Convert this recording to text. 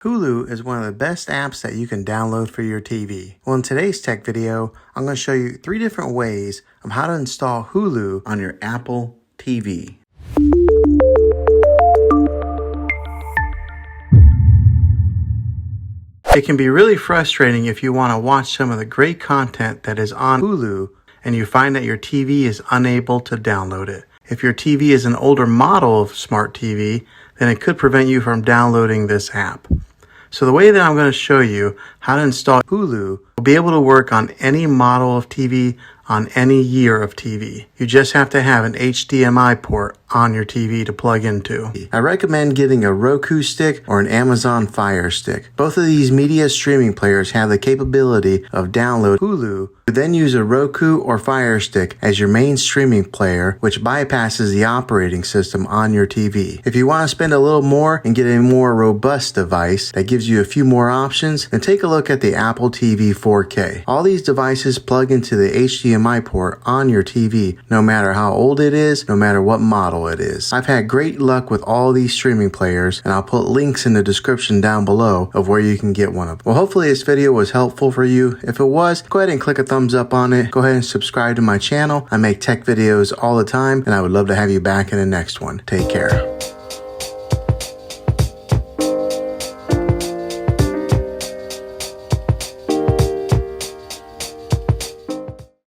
Hulu is one of the best apps that you can download for your TV. Well, in today's tech video, I'm going to show you 3 different ways of how to install Hulu on your Apple TV. It can be really frustrating if you want to watch some of the great content that is on Hulu and you find that your TV is unable to download it. If your TV is an older model of smart TV, then it could prevent you from downloading this app. So the way that I'm going to show you how to install Hulu will be able to work on any model of TV, on any year of TV. You just have to have an HDMI port on your TV to plug into. I recommend getting a Roku stick or an Amazon Fire Stick. Both of these media streaming players have the capability of download Hulu. You then use a Roku or Fire Stick as your main streaming player, which bypasses the operating system on your TV. If you want to spend a little more and get a more robust device that gives you a few more options, then take a look at the Apple TV 4K. All these devices plug into the HDMI port on your TV, no matter how old it is, no matter what model it is. I've had great luck with all these streaming players, and I'll put links in the description down below of where you can get one of them. Well, hopefully this video was helpful for you. If it was, go ahead and click a thumbs up on it. Go ahead and subscribe to my channel. I make tech videos all the time, and I would love to have you back in the next one. Take care.